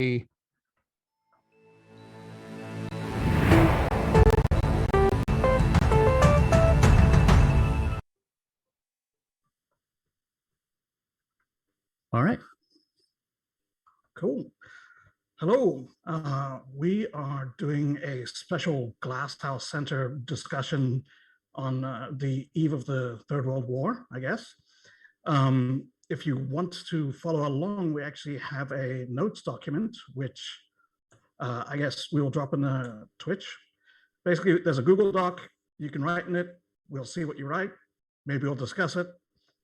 All right. Cool. Hello. We are doing a special Glasshouse Center discussion on the eve of the Third World War, I guess. If you want to follow along, we actually have a notes document, which I guess we will drop in the Twitch. Basically, there's a Google Doc. You can write in it. We'll see what you write. Maybe we'll discuss it.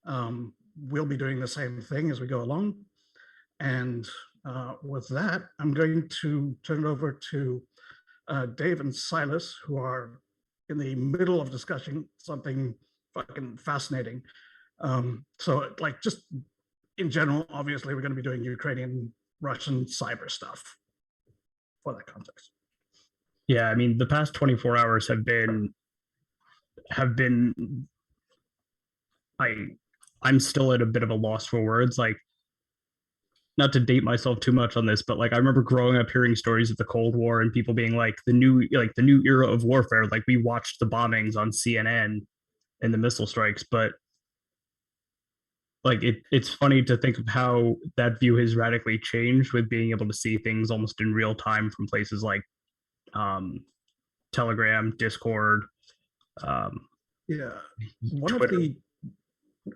We'll be doing the same thing as we go along. And with that, I'm going to turn it over to Dave and Silas, who are in the middle of discussing something fucking fascinating. So, like, just in general, obviously, we're going to be doing Ukrainian, Russian cyber stuff for that context. Yeah, I mean, the past 24 hours have been I'm still at a bit of a loss for words. Like, not to date myself too much on this, but like I remember growing up hearing stories of the Cold War and people being like the new era of warfare. Like, we watched the bombings on CNN and the missile strikes, but like it's funny to think of how that view has radically changed with being able to see things almost in real time from places like Telegram, Discord. Yeah, Twitter.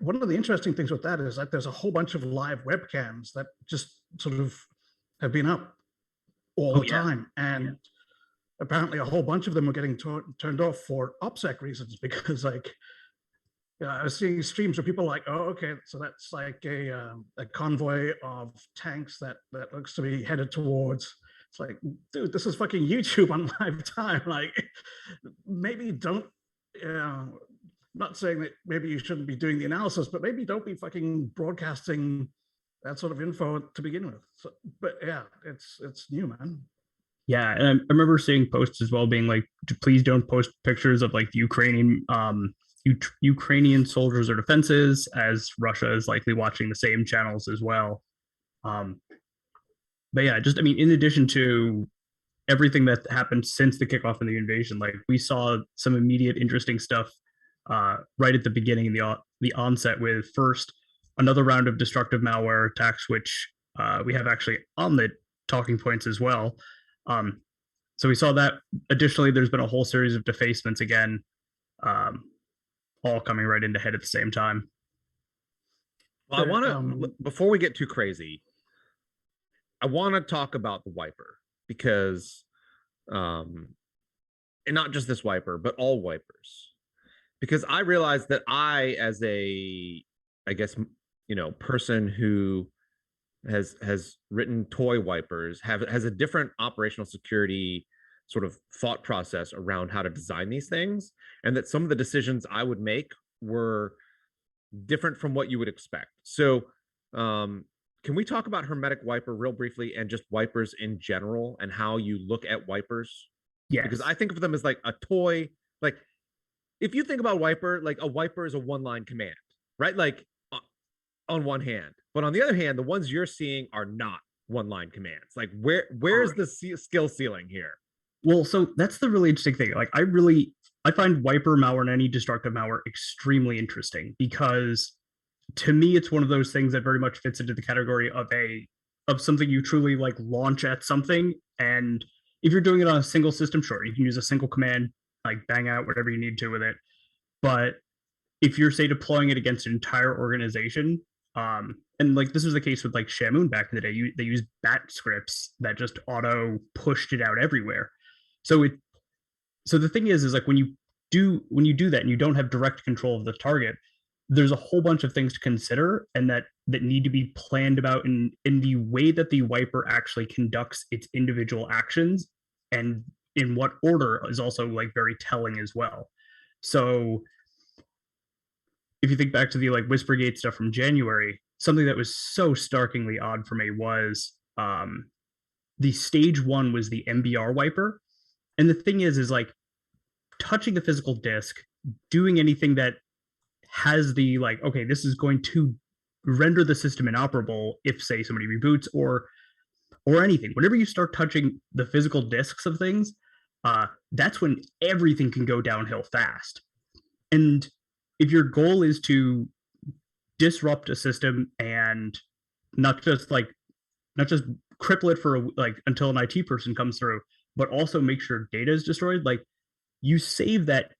one of the interesting things with that is that there's a whole bunch of live webcams that just sort of have been up all the time, and apparently a whole bunch of them are getting turned off for OPSEC reasons, because like, I was seeing streams where people are like, oh, okay, so that's like a convoy of tanks that looks to be headed towards. It's like, dude, this is fucking YouTube on live time. Like, maybe don't, not saying that maybe you shouldn't be doing the analysis, but maybe don't be fucking broadcasting that sort of info to begin with. So, but yeah, it's new, man. Yeah, and I remember seeing posts as well being like, please don't post pictures of like the Ukrainian soldiers or defenses, as Russia is likely watching the same channels as well. But yeah, just I mean, in addition to everything that happened since the kickoff of the invasion, like we saw some immediate interesting stuff right at the beginning, the onset, with first another round of destructive malware attacks, which we have actually on the talking points as well. So we saw that. Additionally, there's been a whole series of defacements again, all coming right into head at the same time. Well, I want to, before we get too crazy, I want to talk about the wiper, because, and not just this wiper, but all wipers, because I realized that I, as a, I guess, person who has written toy wipers, has a different operational security sort of thought process around how to design these things, and that some of the decisions I would make were different from what you would expect. So can we talk about HermiticWiper real briefly, and just wipers in general, and how you look at wipers? Yes. Because I think of them as like a toy. Like, if you think about wiper, like a wiper is a one-line command, right? Like, on one hand, but on the other hand, the ones you're seeing are not one-line commands. Like, where's the skill ceiling here? Well, so that's the really interesting thing. Like, I find wiper malware and any destructive malware extremely interesting, because to me it's one of those things that very much fits into the category of something you truly like launch at something, and if you're doing it on a single system, sure, you can use a single command, like bang out whatever you need to with it. But if you're, say, deploying it against an entire organization, and like this was the case with like Shamoon back in the day, they used bat scripts that just auto pushed it out everywhere. So the thing is like when you do that and you don't have direct control of the target, there's a whole bunch of things to consider, and that need to be planned about in the way that the wiper actually conducts its individual actions, and in what order is also like very telling as well. So if you think back to the like WhiperGate stuff from January, something that was so starkingly odd for me was the stage one was the MBR wiper. And the thing is like touching the physical disk, doing anything that has the like, okay, this is going to render the system inoperable if, say, somebody reboots, or or anything, whenever you start touching the physical disks of things, that's when everything can go downhill fast. And if your goal is to disrupt a system and not just cripple it for until an IT person comes through, but also make sure data is destroyed, like you save that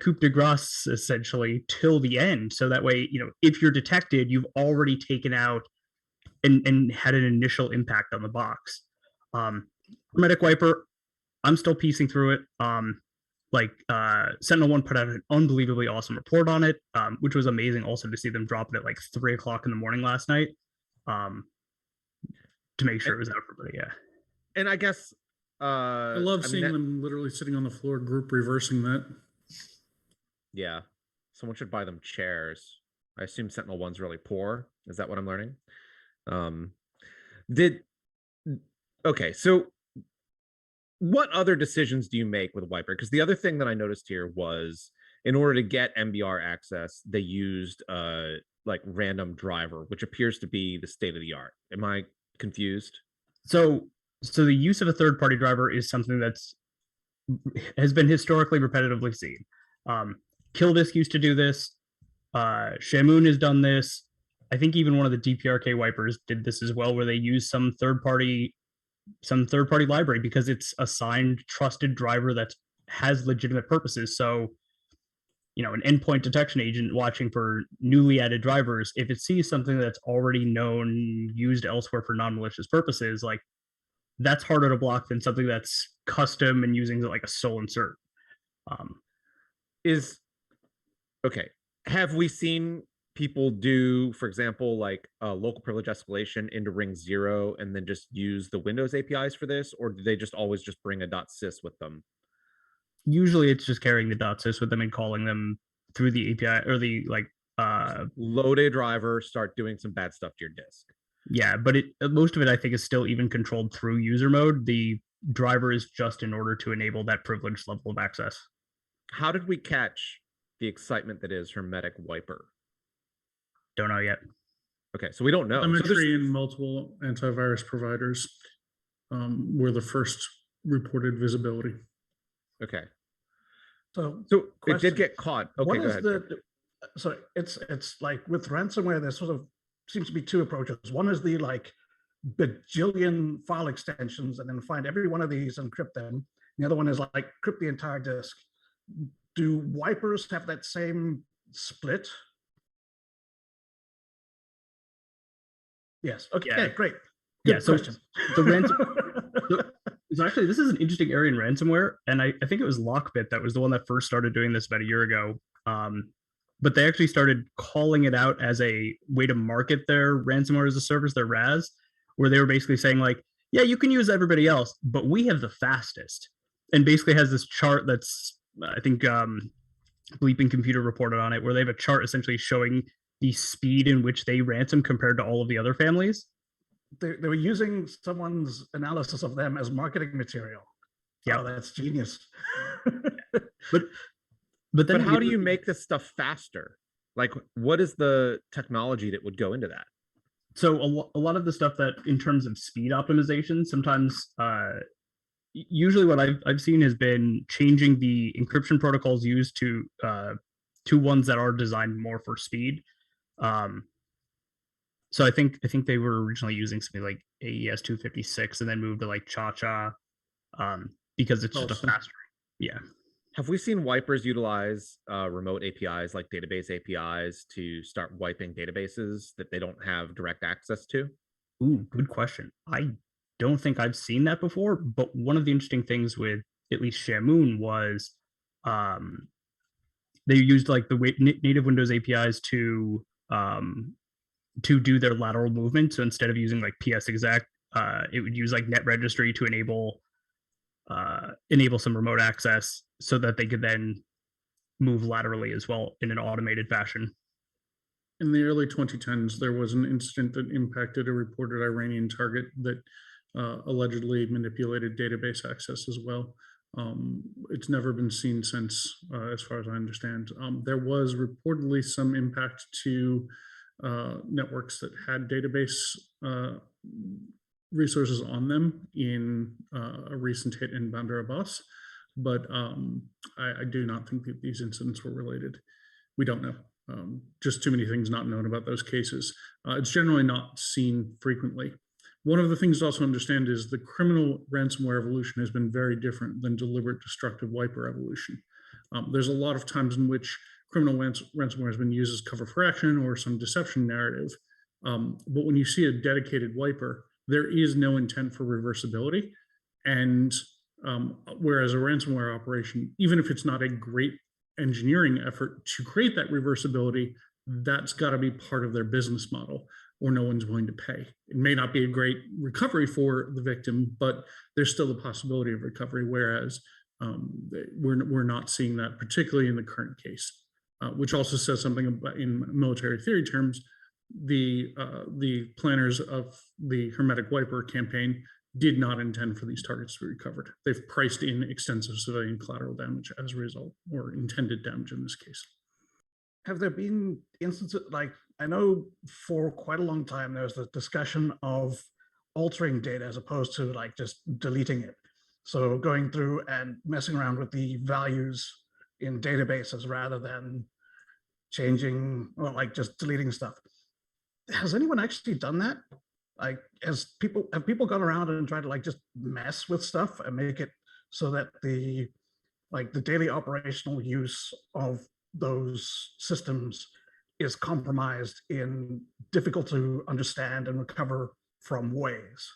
coup de grace essentially till the end. So that way, if you're detected, you've already taken out and had an initial impact on the box. HermiticWiper, I'm still piecing through it. Sentinel-1 put out an unbelievably awesome report on it, which was amazing also to see them drop it at like 3 o'clock in the morning last night, to make sure it was out for everybody. Yeah. And I guess I love seeing them literally sitting on the floor, group reversing that. Yeah. Someone should buy them chairs. I assume Sentinel-1's really poor. Is that what I'm learning? Okay, so what other decisions do you make with Wiper? Because the other thing that I noticed here was, in order to get MBR access, they used random driver, which appears to be the state of the art. Am I confused? So the use of a third-party driver is something has been historically repetitively seen. Killdisk used to do this. Shamoon has done this. I think even one of the DPRK wipers did this as well, where they use some third-party library because it's a signed, trusted driver that has legitimate purposes. So, an endpoint detection agent watching for newly added drivers, if it sees something that's already known, used elsewhere for non-malicious purposes, like that's harder to block than something that's custom and using like a sole insert. Okay. Have we seen people do, for example, like a local privilege escalation into ring 0 and then just use the Windows APIs for this? Or do they just always just bring a .sys with them? Usually it's just carrying the .sys with them and calling them through the API or the load a driver, start doing some bad stuff to your disk. Yeah, but most of it I think is still even controlled through user mode. The driver is just in order to enable that privileged level of access. How did we catch the excitement that is HermiticWiper? Don't know yet. Okay, so we don't know. Telemetry and multiple antivirus providers were the first reported visibility. Okay. So it did get caught. Okay, go ahead. So it's like with ransomware, there sort of seems to be two approaches. One is the bajillion file extensions and then find every one of these and crypt them. The other one is like crypt the entire disk. Do wipers have that same split? Yes. Okay, yeah. Great. Good question. So actually, this is an interesting area in ransomware, and I think it was Lockbit that was the one that first started doing this about a year ago. But they actually started calling it out as a way to market their ransomware as a service, their RAS, where they were basically saying like, yeah, you can use everybody else, but we have the fastest. And basically has this chart that's, I think Bleeping Computer reported on it, where they have a chart essentially showing the speed in which they ransom compared to all of the other families. They were using someone's analysis of them as marketing material. Yeah, that's genius. But how do you make this stuff faster? Like, what is the technology that would go into that? So a lot of the stuff that, in terms of speed optimization, sometimes usually what I've seen has been changing the encryption protocols used to ones that are designed more for speed. So I think they were originally using something like AES 256 and then moved to like Cha-Cha because it's just a faster. Yeah. Have we seen wipers utilize remote APIs like database APIs to start wiping databases that they don't have direct access to? Ooh, good question. I don't think I've seen that before, but one of the interesting things with at least Shamoon was they used like the native Windows APIs to do their lateral movement. So instead of using like PsExec, it would use like net registry to enable some remote access so that they could then move laterally as well in an automated fashion. In the early 2010s, there was an incident that impacted a reported Iranian target that allegedly manipulated database access as well. It's never been seen since, as far as I understand. There was reportedly some impact to networks that had database resources on them in a recent hit in Bandar Abbas, but I do not think that these incidents were related. We don't know. Just too many things not known about those cases. It's generally not seen frequently. One of the things to also understand is the criminal ransomware evolution has been very different than deliberate destructive wiper evolution. There's a lot of times in which criminal ransomware has been used as cover for action or some deception narrative. But when you see a dedicated wiper, there is no intent for reversibility. And whereas a ransomware operation, even if it's not a great engineering effort to create that reversibility, that's got to be part of their business model, or no one's willing to pay. It may not be a great recovery for the victim, but there's still the possibility of recovery, whereas we're not seeing that, particularly in the current case, which also says something about, in military theory terms, the planners of the HermiticWiper campaign did not intend for these targets to be recovered. They've priced in extensive civilian collateral damage as a result, or intended damage in this case. Have there been instances, like, I know for quite a long time there's the discussion of altering data as opposed to like just deleting it. So going through and messing around with the values in databases rather than changing, or like just deleting stuff. Has anyone actually done that? Like, have people gone around and tried to like just mess with stuff and make it so that the daily operational use of those systems is compromised in difficult to understand and recover from ways?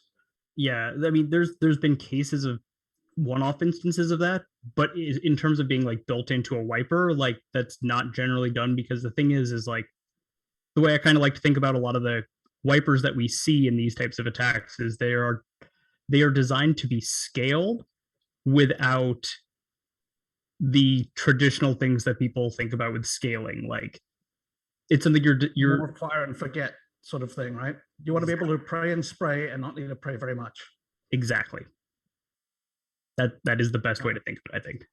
Yeah, I mean, there's been cases of one-off instances of that, but in terms of being like built into a wiper, like that's not generally done, because the thing is like the way I kind of like to think about a lot of the wipers that we see in these types of attacks is they are designed to be scaled without the traditional things that people think about with scaling. Like, it's something you're more fire and forget sort of thing, right? You want to be able to pray and spray and not need to pray very much. Exactly. That is the best way to think of it, I think.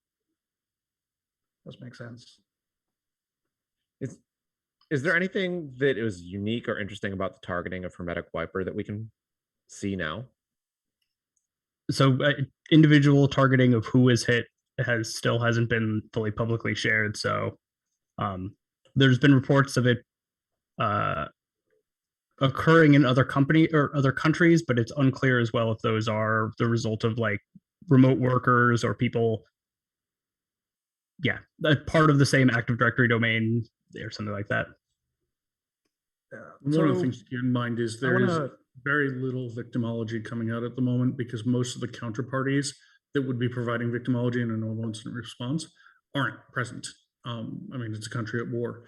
Does make sense. Is there anything that is unique or interesting about the targeting of HermiticWiper that we can see now? So individual targeting of who is hit still hasn't been fully publicly shared. So there's been reports of it occurring in other countries, but it's unclear as well if those are the result of like remote workers or people, part of the same Active Directory domain or something like that. One of the things to keep in mind is there is very little victimology coming out at the moment, because most of the counterparties that would be providing victimology in a normal incident response aren't present. I mean, it's a country at war.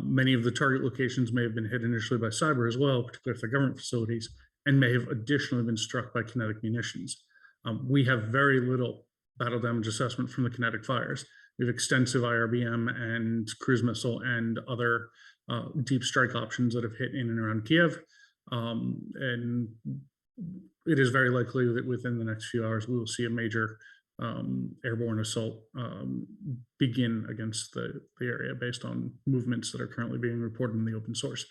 Many of the target locations may have been hit initially by cyber as well, particularly if they're government facilities, and may have additionally been struck by kinetic munitions. We have very little battle damage assessment from the kinetic fires. We have extensive IRBM and cruise missile and other deep strike options that have hit in and around Kiev. And it is very likely that within the next few hours, we will see a major airborne assault begin against the area based on movements that are currently being reported in the open source.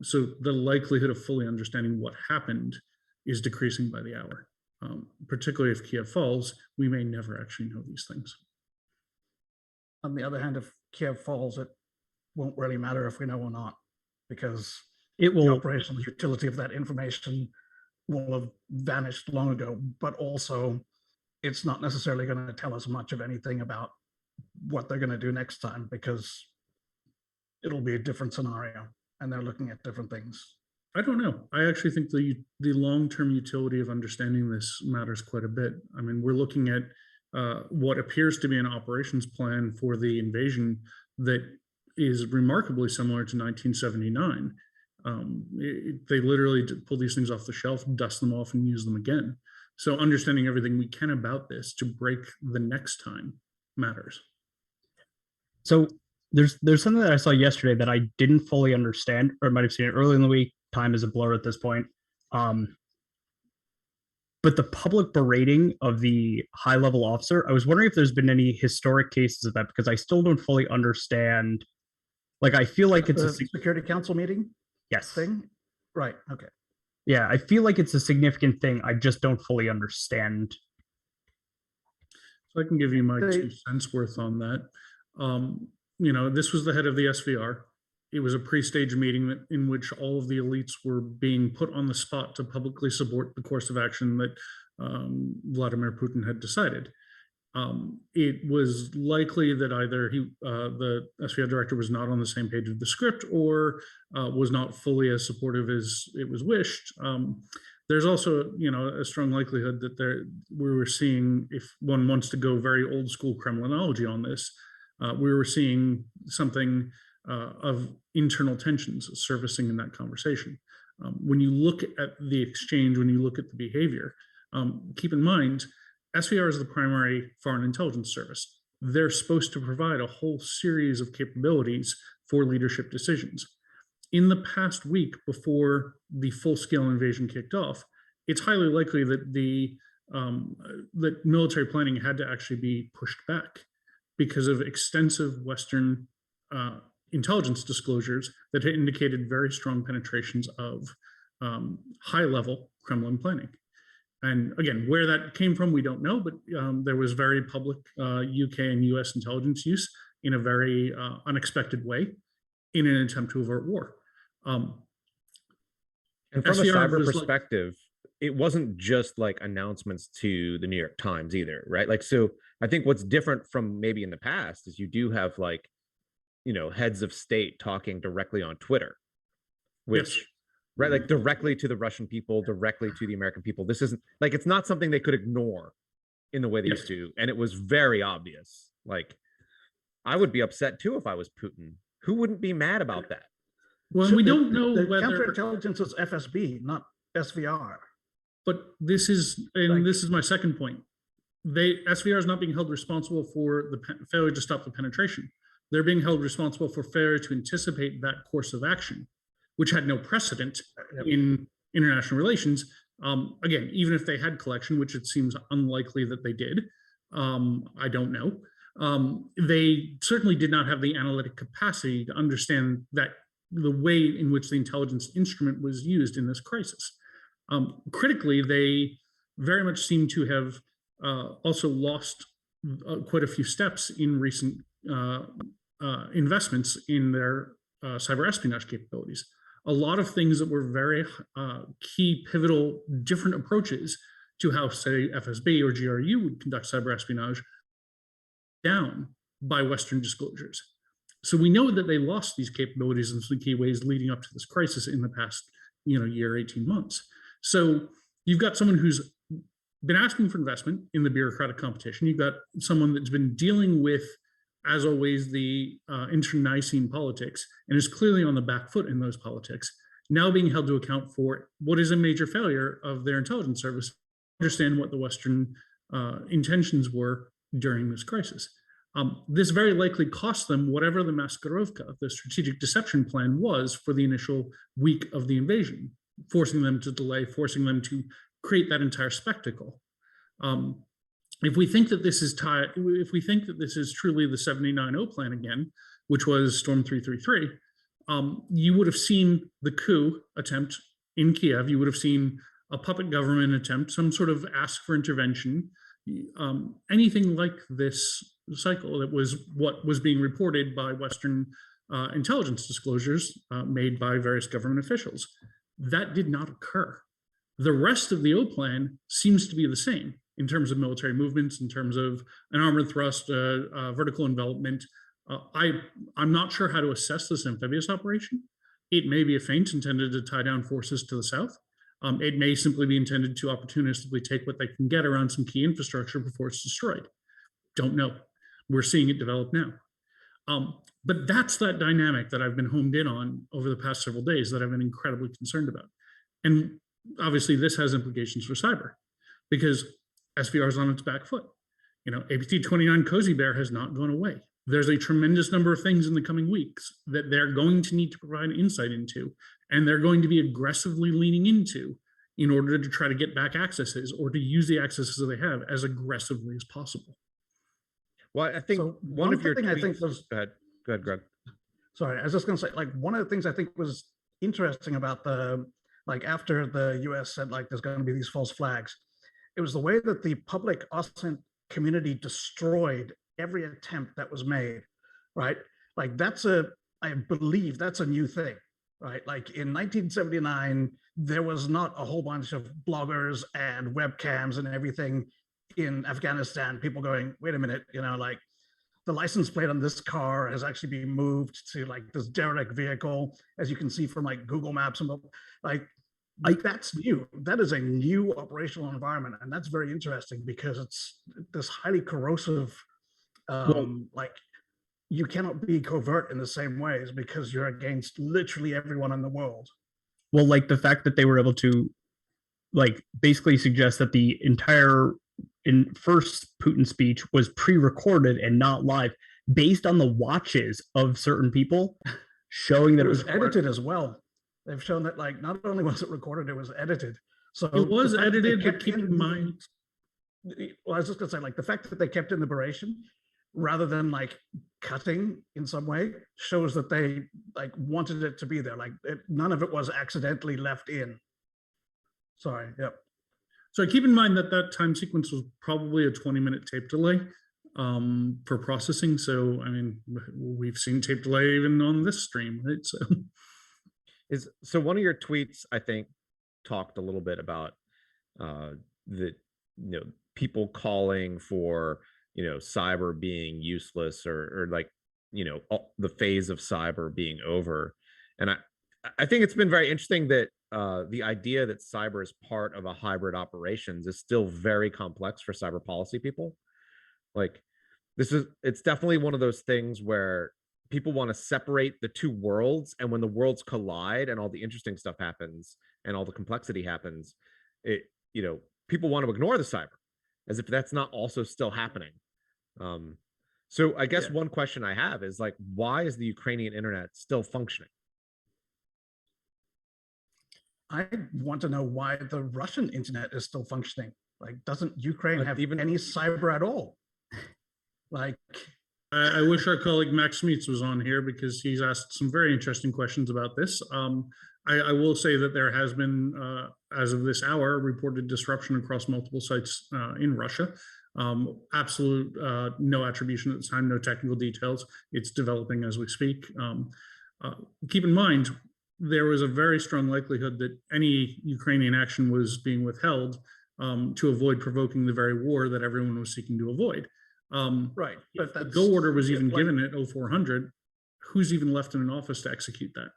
So the likelihood of fully understanding what happened is decreasing by the hour. Particularly if Kiev falls, we may never actually know these things. On the other hand, if Kiev falls, it won't really matter if we know or not, because it will, the operational utility of that information will have vanished long ago, but also it's not necessarily going to tell us much of anything about what they're going to do next time, because it'll be a different scenario and they're looking at different things. I don't know. I actually think the long-term utility of understanding this matters quite a bit. I mean, we're looking at what appears to be an operations plan for the invasion that is remarkably similar to 1979. They literally pull these things off the shelf, dust them off, and use them again. So understanding everything we can about this to break the next time matters. So there's something that I saw yesterday that I didn't fully understand, or I might have seen it early in the week. Time is a blur at this point. But the public berating of the high-level officer, I was wondering if there's been any historic cases of that, because I still don't fully understand. Like, I feel like it's a a Security Council meeting. Yes. Thing, right? Okay. Yeah, I feel like it's a significant thing. I just don't fully understand. So I can give you my 2 cents worth on that. This was the head of the SVR. It was a pre-stage meeting in which all of the elites were being put on the spot to publicly support the course of action that Vladimir Putin had decided. It was likely that either the SVR director was not on the same page of the script or was not fully as supportive as it was wished. There's also, a strong likelihood that we were seeing, if one wants to go very old school Kremlinology on this, we were seeing something of internal tensions surfacing in that conversation. When you look at the exchange, when you look at the behavior, keep in mind, SVR is the primary foreign intelligence service. They're supposed to provide a whole series of capabilities for leadership decisions. In the past week before the full-scale invasion kicked off, it's highly likely that that military planning had to actually be pushed back because of extensive Western intelligence disclosures that had indicated very strong penetrations of high-level Kremlin planning. And again, where that came from, we don't know, but there was very public UK and US intelligence use in a very unexpected way in an attempt to avert war. And from SVR a cyber perspective, it wasn't just like announcements to the New York Times either, right? Like, so I think what's different from maybe in the past is you do have like, heads of state talking directly on Twitter, which, yes. Right, like directly to the Russian people, directly to the American people. This isn't like, it's not something they could ignore in the way they used to. And it was very obvious. Like, I would be upset too if I was Putin. Who wouldn't be mad about that? Well, we don't know whether counterintelligence is FSB, not SVR. But this is my second point. SVR is not being held responsible for the failure to stop the penetration. They're being held responsible for failure to anticipate that course of action, which had no precedent in international relations. Again, even if they had collection, which it seems unlikely that they did, I don't know. They certainly did not have the analytic capacity to understand that the way in which the intelligence instrument was used in this crisis. Critically, they very much seem to have also lost quite a few steps in recent investments in their cyber espionage capabilities. A lot of things that were very key, pivotal, different approaches to how, say, FSB or GRU would conduct cyber espionage down by Western disclosures. So we know that they lost these capabilities in some key ways leading up to this crisis in the past, year, 18 months. So you've got someone who's been asking for investment in the bureaucratic competition. You've got someone that's been dealing with, as always, the internecine politics and is clearly on the back foot in those politics, now being held to account for what is a major failure of their intelligence service, understand what the Western intentions were during this crisis. This very likely cost them whatever the Maskirovka, the strategic deception plan, was for the initial week of the invasion, forcing them to delay, forcing them to create that entire spectacle. If we think that this is truly the 79-0 plan again, which was Storm 333, you would have seen the coup attempt in Kiev. You would have seen a puppet government attempt, some sort of ask for intervention, anything like this cycle that was what was being reported by Western intelligence disclosures made by various government officials. That did not occur. The rest of the O plan seems to be the same in terms of military movements, in terms of an armored thrust, vertical envelopment. I'm not sure how to assess this amphibious operation. It may be a feint intended to tie down forces to the south. It may simply be intended to opportunistically take what they can get around some key infrastructure before it's destroyed. Don't know. We're seeing it develop now. But that's that dynamic that I've been homed in on over the past several days that I've been incredibly concerned about. And obviously this has implications for cyber because SVR is on its back foot. APT-29 Cozy Bear has not gone away. There's a tremendous number of things in the coming weeks that they're going to need to provide insight into, and they're going to be aggressively leaning into in order to try to get back accesses or to use the accesses that they have as aggressively as possible. Well, I think one of your tweets, I think was, go ahead, Greg. Sorry, I was just going to say, like, one of the things I think was interesting about the like after the US said like there's going to be these false flags, it was the way that the public OSINT community destroyed every attempt that was made, right? Like I believe that's a new thing, right? Like in 1979, there was not a whole bunch of bloggers and webcams and everything in Afghanistan, people going, wait a minute, like the license plate on this car has actually been moved to like this derelict vehicle, as you can see from like Google Maps and like that's new. That is a new operational environment, and that's very interesting because it's this highly corrosive. Like you cannot be covert in the same ways because you're against literally everyone in the world. Well, like the fact that they were able to, like, basically suggest that the entire first Putin speech was pre-recorded and not live, based on the watches of certain people, showing that it was edited as well. They've shown that like not only was it recorded, it was edited. So it was edited, but keep in mind. Well, I was just gonna say, like the fact that they kept in liberation rather than like cutting in some way shows that they like wanted it to be there. Like none of it was accidentally left in. Sorry. Yep. So keep in mind that that time sequence was probably a 20-minute tape delay for processing. So, I mean, we've seen tape delay even on this stream, right? So one of your tweets, I think, talked a little bit about the people calling for cyber being useless or like the phase of cyber being over, and I think it's been very interesting that the idea that cyber is part of a hybrid operations is still very complex for cyber policy people. Like it's definitely one of those things where people want to separate the two worlds, and when the worlds collide and all the interesting stuff happens and all the complexity happens, people want to ignore the cyber as if that's not also still happening. So I guess one question I have is like, why is the Ukrainian internet still functioning? I want to know why the Russian internet is still functioning. Like, doesn't Ukraine have any cyber at all? Like, I wish our colleague Max Smeets was on here because he's asked some very interesting questions about this. I will say that there has been, as of this hour, reported disruption across multiple sites in Russia. Absolute no attribution at this time, no technical details. It's developing as we speak. Keep in mind, there was a very strong likelihood that any Ukrainian action was being withheld to avoid provoking the very war that everyone was seeking to avoid. Right, but the go order was even given at 0400. Who's even left in an office to execute that?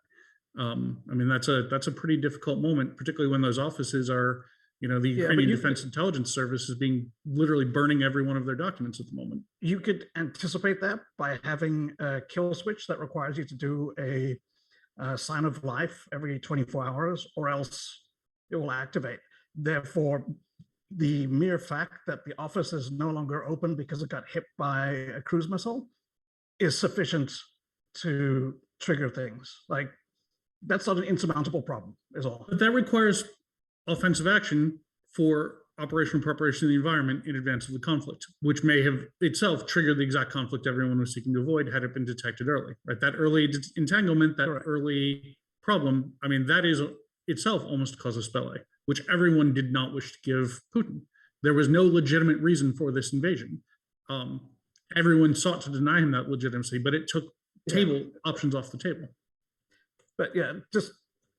I mean, that's a pretty difficult moment, particularly when those offices are, the Ukrainian Defense Intelligence Service is being literally burning every one of their documents at the moment. You could anticipate that by having a kill switch that requires you to do a sign of life every 24 hours, or else it will activate. Therefore, the mere fact that the office is no longer open because it got hit by a cruise missile is sufficient to trigger things. Like, that's not an insurmountable problem, is all. But that requires offensive action for operational preparation of the environment in advance of the conflict, which may have itself triggered the exact conflict everyone was seeking to avoid had it been detected early, right? That early entanglement, that early problem, I mean, that is itself almost a casus belli, which everyone did not wish to give Putin. There was no legitimate reason for this invasion. Everyone sought to deny him that legitimacy, but it took options off the table. But yeah, just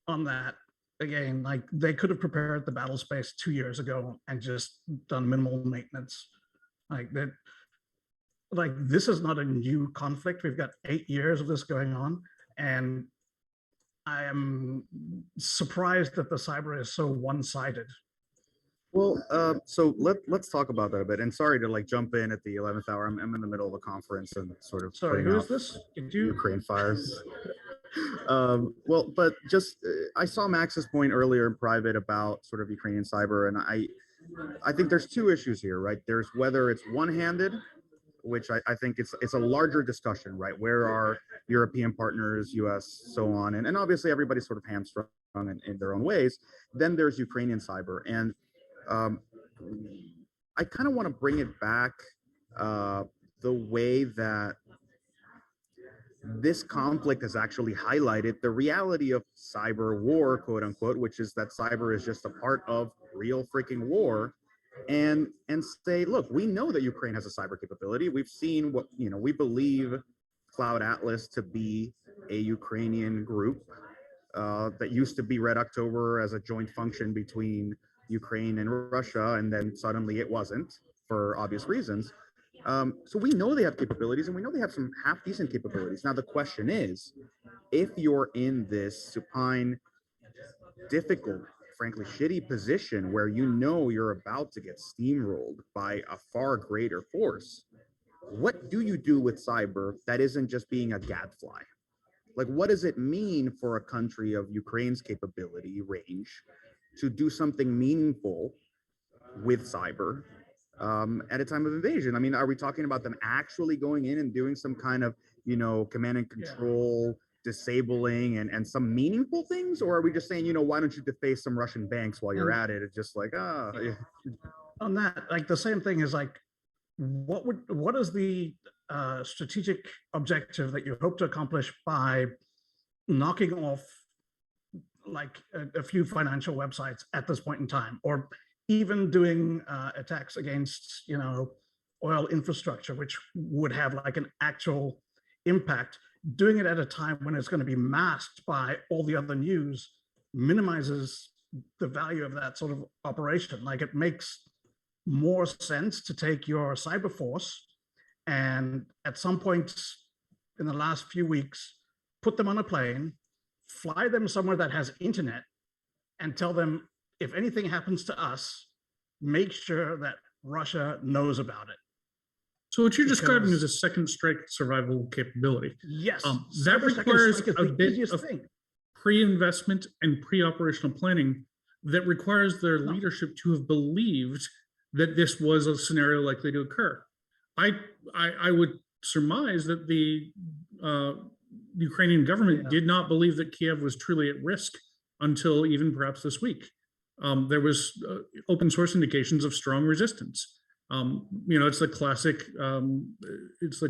on that, again, like they could have prepared the battle space 2 years ago and just done minimal maintenance. Like that, like this is not a new conflict. We've got 8 years of this going on, and I am surprised that the cyber is so one-sided. Well, so let's talk about that a bit. And sorry to like jump in at the 11th hour. I'm in the middle of a conference and sort of sorry. Who is this? Ukraine fires. Well, but just I saw Max's point earlier in private about sort of Ukrainian cyber, and I think there's two issues here, right? There's whether it's one-handed, which I think it's a larger discussion, right? Where are European partners, US, so on, and obviously everybody's sort of hamstrung in their own ways. Then there's Ukrainian cyber, and I kind of want to bring it back the way that this conflict has actually highlighted the reality of cyber war, quote unquote, which is that cyber is just a part of real freaking war. And say, look, we know that Ukraine has a cyber capability. We've seen what, we believe Cloud Atlas to be a Ukrainian group that used to be Red October as a joint function between Ukraine and Russia, and then suddenly it wasn't for obvious reasons. So we know they have capabilities, and we know they have some half decent capabilities. Now the question is, if you're in this supine, difficult, frankly shitty position where you're about to get steamrolled by a far greater force, what do you do with cyber that isn't just being a gadfly? Like, what does it mean for a country of Ukraine's capability range to do something meaningful with cyber at a time of invasion? I mean, are we talking about them actually going in and doing some kind of, command and control, disabling and some meaningful things? Or are we just saying, why don't you deface some Russian banks while you're at it? It's just like, On that, like the same thing is like, what is the strategic objective that you hope to accomplish by knocking off like a few financial websites at this point in time, or even doing attacks against, oil infrastructure, which would have like an actual impact? Doing it at a time when it's going to be masked by all the other news minimizes the value of that sort of operation. Like, it makes more sense to take your cyber force and at some point in the last few weeks, put them on a plane, fly them somewhere that has internet, and tell them, if anything happens to us, make sure that Russia knows about it. So what you're describing is a second strike survival capability. Yes. That requires a bit of thing. pre-investment and pre-operational planning that requires their leadership to have believed that this was a scenario likely to occur. I would surmise that the Ukrainian government did not believe that Kiev was truly at risk until even perhaps this week. There was open source indications of strong resistance. It's the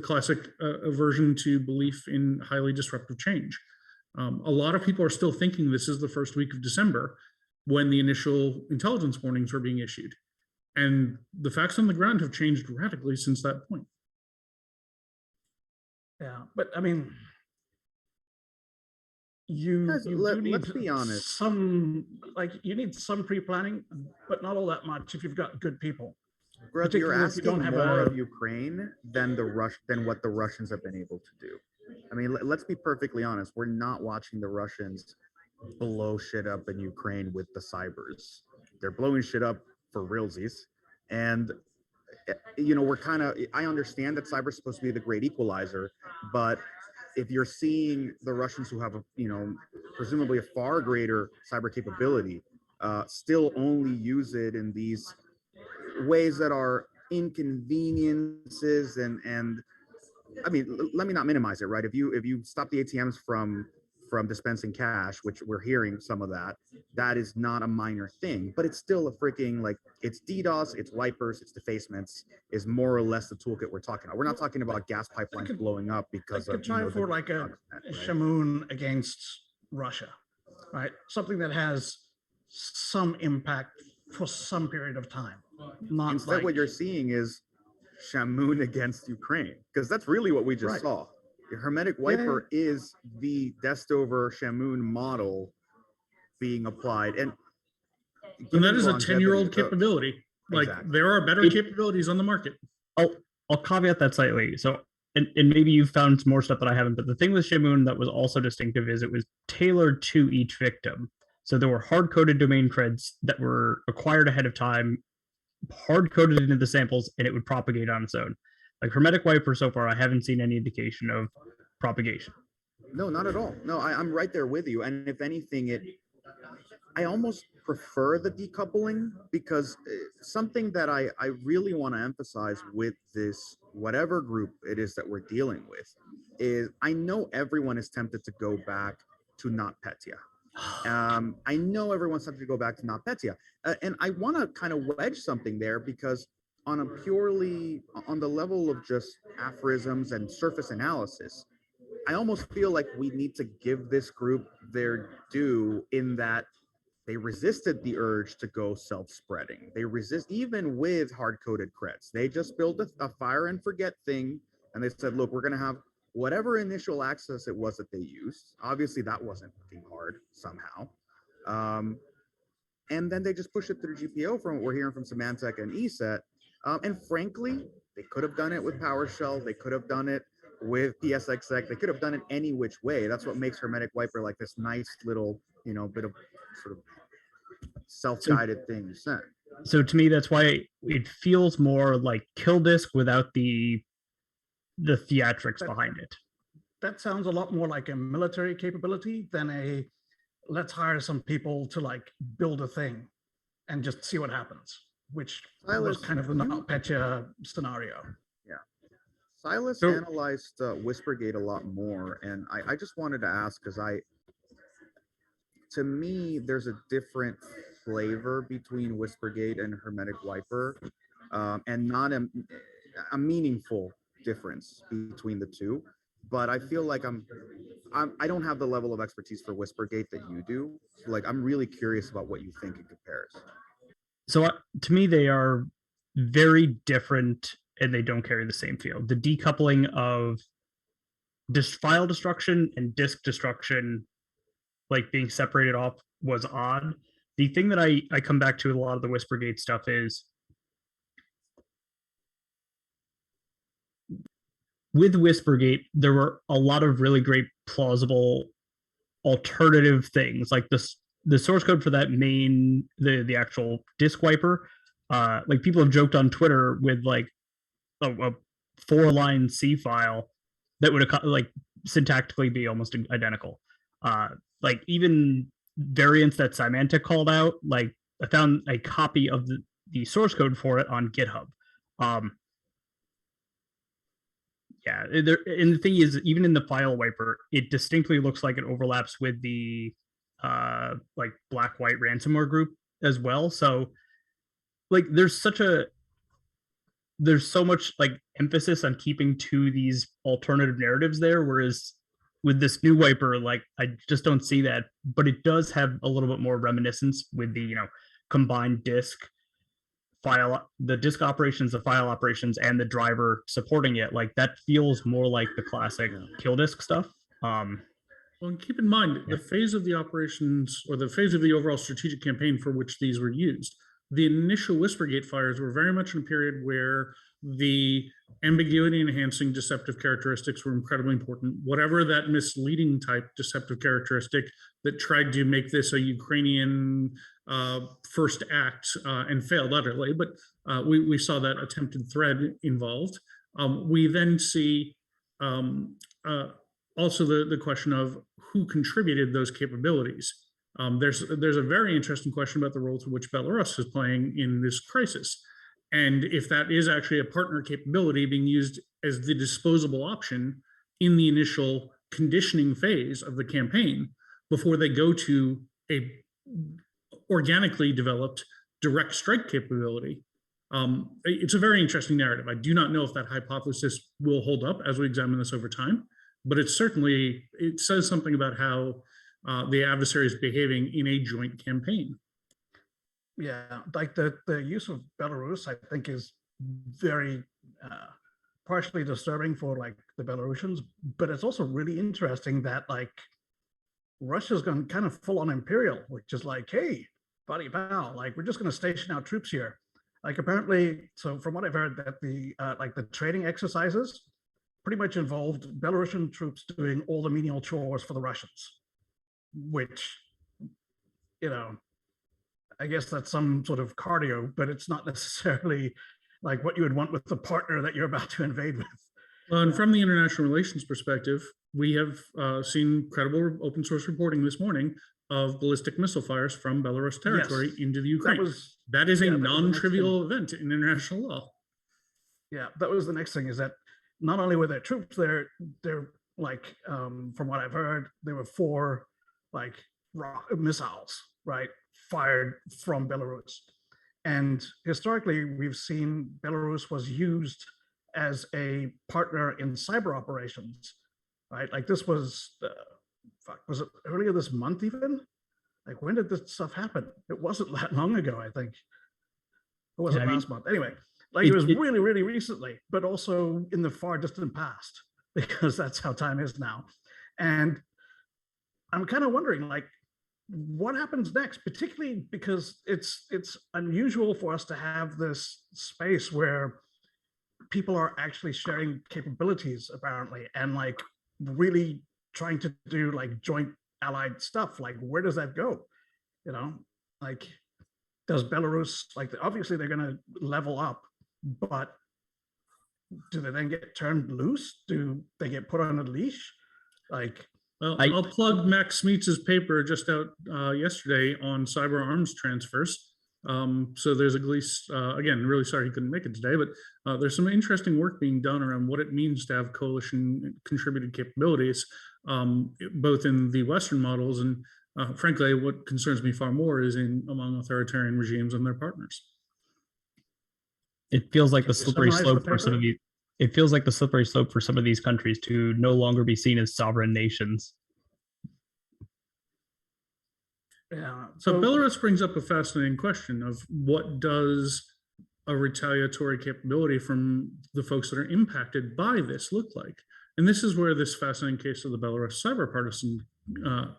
classic aversion to belief in highly disruptive change. A lot of people are still thinking this is the first week of December when the initial intelligence warnings were being issued. And the facts on the ground have changed radically since that point. Yeah, but I mean, let's be honest. You need some pre-planning, but not all that much if you've got good people. Brother, you're asking more of Ukraine than what the Russians have been able to do. I mean, let's be perfectly honest. We're not watching the Russians blow shit up in Ukraine with the cybers. They're blowing shit up for realsies. And, I understand that cyber is supposed to be the great equalizer, but if you're seeing the Russians who have, presumably a far greater cyber capability, still only use it in these ways that are inconveniences and I mean, let me not minimize it, right? If you stop the ATMs from dispensing cash, which we're hearing some of that is not a minor thing, but it's still a freaking, like, it's DDoS, it's wipers, it's defacements, is more or less the toolkit we're talking about. We're not talking about gas pipelines blowing up because of try for like a shamoon against Russia, right? Something that has some impact for some period of time. Instead, what you're seeing is shamoon against Ukraine, because that's really what we just saw. HermiticWiper is the Destover shamoon model being applied, and that is a 10-year-old capability. Like, there are better capabilities on the market. I'll caveat that slightly. So, and maybe you've found some more stuff that I haven't, but the thing with shamoon that was also distinctive is it was tailored to each victim. So there were hard-coded domain creds that were acquired ahead of time, hard-coded into the samples, and it would propagate on its own. Like HermiticWiper, so far, I haven't seen any indication of propagation. No, not at all. No, I'm right there with you. And if anything, I almost prefer the decoupling, because something that I really want to emphasize with this, whatever group it is that we're dealing with, is I know everyone is tempted to go back to NotPetya. I know everyone's tempted to go back to NotPetya. And I want to kind of wedge something there, because on the level of just aphorisms and surface analysis, I almost feel like we need to give this group their due in that they resisted the urge to go self-spreading. They resist even with hard-coded creds. They just built a fire and forget thing, and they said, look, we're going to have whatever initial access it was that they used. Obviously, that wasn't working hard somehow. And then they just push it through GPO from what we're hearing from Symantec and ESET. And frankly, they could have done it with PowerShell. They could have done it with PSXX. They could have done it any which way. That's what makes HermiticWiper like this nice little, bit of sort of self-guided thing you sent. So to me, that's why it feels more like killdisk without the theatrics behind it. That sounds a lot more like a military capability than a let's hire some people to like build a thing and just see what happens, which was kind of the NotPetya scenario. Yeah. Silas analyzed WhiperGate a lot more, and I just wanted to ask, because to me, there's a different flavor between WhiperGate and HermiticWiper, and not a meaningful difference between the two. But I feel like I don't have the level of expertise for WhiperGate that you do. So like, I'm really curious about what you think it compares. So to me, they are very different, and they don't carry the same feel. The decoupling of file destruction and disk destruction, like being separated off, was odd. The thing that I come back to with a lot of the WhiperGate stuff is with WhiperGate, there were a lot of really great plausible alternative things, like the source code for that the actual disk wiper. Like people have joked on Twitter with like a 4-line C file that would like syntactically be almost identical. Like even variants that Symantec called out, like I found a copy of the source code for it on GitHub. Yeah, and the thing is, even in the file wiper, it distinctly looks like it overlaps with the like black white ransomware group as well. So like there's so much like emphasis on keeping to these alternative narratives there, whereas with this new wiper, like I just don't see that. But it does have a little bit more reminiscence with the combined disk file, the disk operations, the file operations, and the driver supporting it. Like that feels more like the classic kill disk stuff. Well, and keep in mind the phase of the operations, or the phase of the overall strategic campaign for which these were used. The initial WhiperGate fires were very much in a period where the ambiguity enhancing deceptive characteristics were incredibly important. Whatever that misleading type deceptive characteristic that tried to make this a Ukrainian first act and failed utterly, but we saw that attempted thread involved. We then see also the question of who contributed those capabilities. There's a very interesting question about the role to which Belarus is playing in this crisis. And if that is actually a partner capability being used as the disposable option in the initial conditioning phase of the campaign before they go to a organically developed direct strike capability. It's a very interesting narrative. I do not know if that hypothesis will hold up as we examine this over time, but it says something about how the adversary is behaving in a joint campaign. Yeah, like the use of Belarus, I think, is very partially disturbing for like the Belarusians, but it's also really interesting that like Russia's gone kind of full on imperial, which is like, hey, buddy pal, like we're just going to station our troops here. Like apparently, so from what I've heard, that the like the training exercises pretty much involved Belarusian troops doing all the menial chores for the Russians, which, I guess that's some sort of cardio, but it's not necessarily like what you would want with the partner that you're about to invade with. Well, and from the international relations perspective, we have seen credible open source reporting this morning of ballistic missile fires from Belarus territory into the Ukraine. That is a non-trivial event in international law. Yeah, that was the next thing, is that not only were there troops there, they're like, from what I've heard, there were 4 like missiles, right, fired from Belarus. And historically, we've seen Belarus was used as a partner in cyber operations right? Like this was, was it earlier this month even? Like when did this stuff happen? It wasn't that long ago, I think. It wasn't last month. Anyway, like it was really, really recently, but also in the far distant past, because that's how time is now. And I'm kind of wondering, like, what happens next, particularly because it's unusual for us to have this space where people are actually sharing capabilities apparently, and like really trying to do like joint allied stuff. Like where does that go? You know, like does Belarus, like obviously they're going to level up, but do they then get turned loose? Do they get put on a leash? Like, well, I'll plug Max Smeetz's paper just out yesterday on cyber arms transfers. So there's at least, again, really sorry he couldn't make it today, but there's some interesting work being done around what it means to have coalition contributed capabilities, both in the Western models and frankly, what concerns me far more is among authoritarian regimes and their partners. It feels like the slippery slope for some of these. It feels like the slippery slope for some of these countries to no longer be seen as sovereign nations. Yeah. So Belarus brings up a fascinating question of what does a retaliatory capability from the folks that are impacted by this look like? And this is where this fascinating case of the Belarus cyber partisan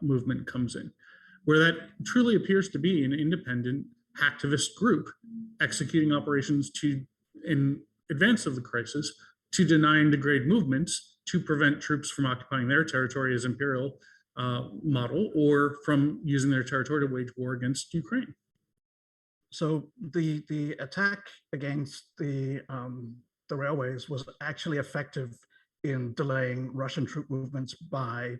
movement comes in, where that truly appears to be an independent hacktivist group executing operations in advance of the crisis to deny and degrade movements to prevent troops from occupying their territory as imperial model or from using their territory to wage war against Ukraine. So the attack against the railways was actually effective in delaying Russian troop movements by